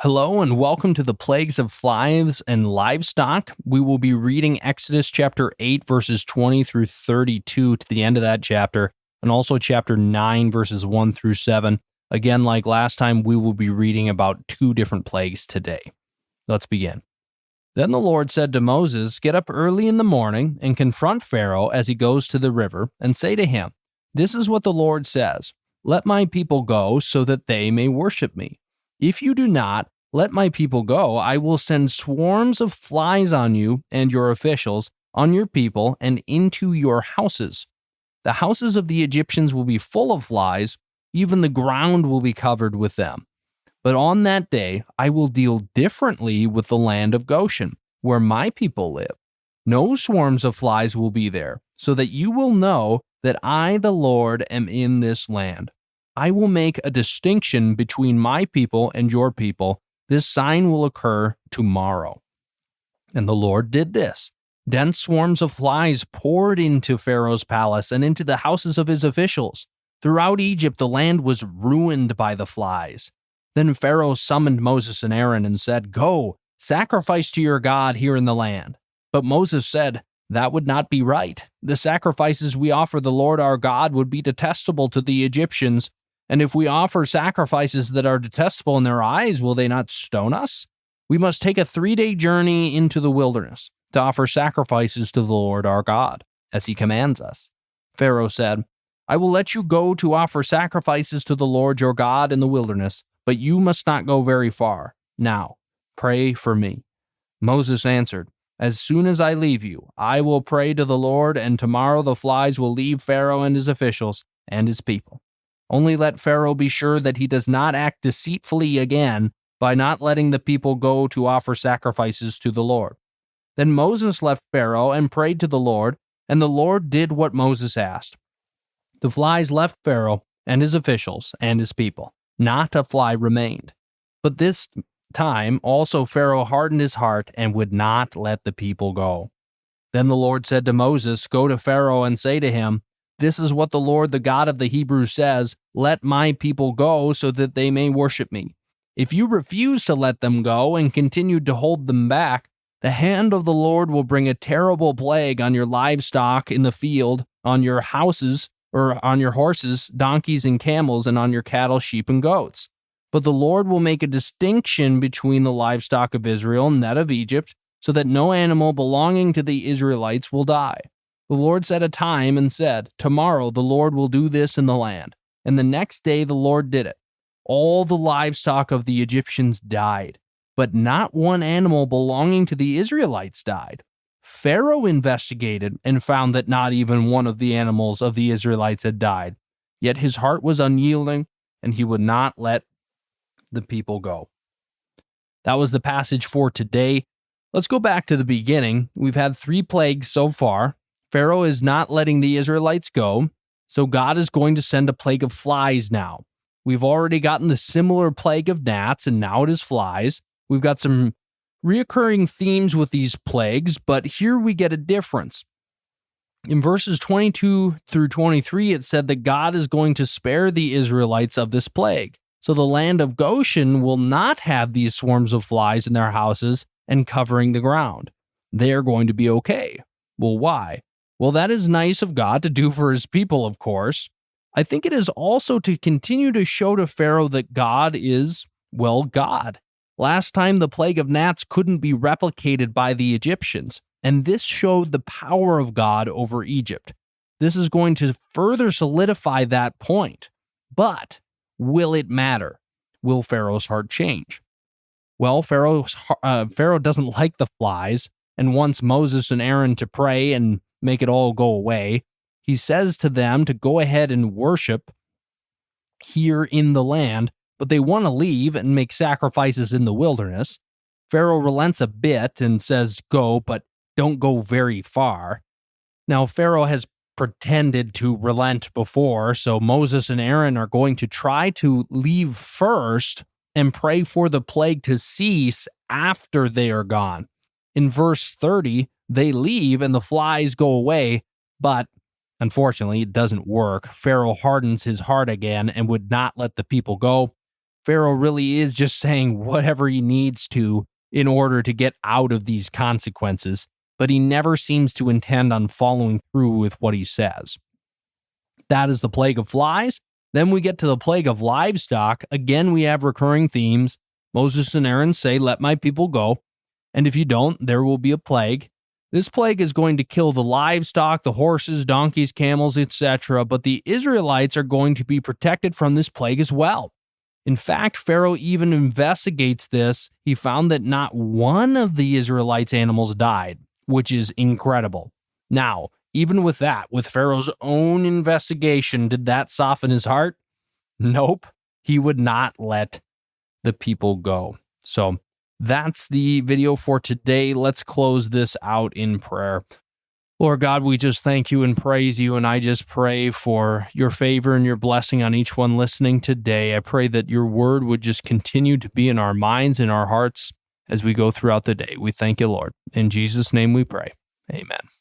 Hello and welcome to the Plagues of Flies and Livestock. We will be reading Exodus chapter 8 verses 20 through 32 to the end of that chapter, and also chapter 9 verses 1 through 7. Again, like last time, we will be reading about two different plagues today. Let's begin. Then the Lord said to Moses, "Get up early in the morning and confront Pharaoh as he goes to the river, and say to him, 'This is what the Lord says, let my people go so that they may worship me. If you do not let my people go, I will send swarms of flies on you and your officials, on your people, and into your houses. The houses of the Egyptians will be full of flies, even the ground will be covered with them. But on that day I will deal differently with the land of Goshen, where my people live. No swarms of flies will be there, so that you will know that I, the Lord, am in this land. I will make a distinction between my people and your people. This sign will occur tomorrow." And the Lord did this. Dense swarms of flies poured into Pharaoh's palace and into the houses of his officials. Throughout Egypt, the land was ruined by the flies. Then Pharaoh summoned Moses and Aaron and said, "Go, sacrifice to your God here in the land." But Moses said, "That would not be right. The sacrifices we offer the Lord our God would be detestable to the Egyptians. And if we offer sacrifices that are detestable in their eyes, will they not stone us? We must take a 3-day journey into the wilderness to offer sacrifices to the Lord our God, as he commands us." Pharaoh said, "I will let you go to offer sacrifices to the Lord your God in the wilderness, but you must not go very far. Now, pray for me." Moses answered, "As soon as I leave you, I will pray to the Lord, and tomorrow the flies will leave Pharaoh and his officials and his people. Only let Pharaoh be sure that he does not act deceitfully again by not letting the people go to offer sacrifices to the Lord." Then Moses left Pharaoh and prayed to the Lord, and the Lord did what Moses asked. The flies left Pharaoh and his officials and his people. Not a fly remained. But this time also Pharaoh hardened his heart and would not let the people go. Then the Lord said to Moses, "Go to Pharaoh and say to him, 'This is what the Lord, the God of the Hebrews, says, let my people go so that they may worship me. If you refuse to let them go and continue to hold them back, the hand of the Lord will bring a terrible plague on your livestock in the field, on your houses, or on your horses, donkeys, and camels, and on your cattle, sheep, and goats. But the Lord will make a distinction between the livestock of Israel and that of Egypt, so that no animal belonging to the Israelites will die.' The Lord set a time and said, 'Tomorrow the Lord will do this in the land.' And the next day the Lord did it. All the livestock of the Egyptians died, but not one animal belonging to the Israelites died. Pharaoh investigated and found that not even one of the animals of the Israelites had died. Yet his heart was unyielding, and he would not let the people go." That was the passage for today. Let's go back to the beginning. We've had 3 plagues so far. Pharaoh is not letting the Israelites go, so God is going to send a plague of flies now. We've already gotten the similar plague of gnats, and now it is flies. We've got some reoccurring themes with these plagues, but here we get a difference. In verses 22 through 23, it said that God is going to spare the Israelites of this plague. So the land of Goshen will not have these swarms of flies in their houses and covering the ground. They are going to be okay. Well, why? Well, that is nice of God to do for his people, of course. I think it is also to continue to show to Pharaoh that God is, well, God. Last time the plague of gnats couldn't be replicated by the Egyptians, and this showed the power of God over Egypt. This is going to further solidify that point. But will it matter? Will Pharaoh's heart change? Well, Pharaoh doesn't like the flies and wants Moses and Aaron to pray and make it all go away. He says to them to go ahead and worship here in the land, but they want to leave and make sacrifices in the wilderness. Pharaoh relents a bit and says, "Go, but don't go very far." Now, Pharaoh has pretended to relent before, so Moses and Aaron are going to try to leave first and pray for the plague to cease after they are gone. In verse 30, they leave and the flies go away, but unfortunately, it doesn't work. Pharaoh hardens his heart again and would not let the people go. Pharaoh really is just saying whatever he needs to in order to get out of these consequences, but he never seems to intend on following through with what he says. That is the plague of flies. Then we get to the plague of livestock. Again, we have recurring themes. Moses and Aaron say, "Let my people go. And if you don't, there will be a plague." This plague is going to kill the livestock, the horses, donkeys, camels, etc., but the Israelites are going to be protected from this plague as well. In fact, Pharaoh even investigates this. He found that not one of the Israelites' animals died, which is incredible. Now, even with that, with Pharaoh's own investigation, did that soften his heart? Nope. He would not let the people go. So that's the video for today. Let's close this out in prayer. Lord God, we just thank you and praise you, and I just pray for your favor and your blessing on each one listening today. I pray that your word would just continue to be in our minds and our hearts as we go throughout the day. We thank you, Lord. In Jesus' name we pray. Amen.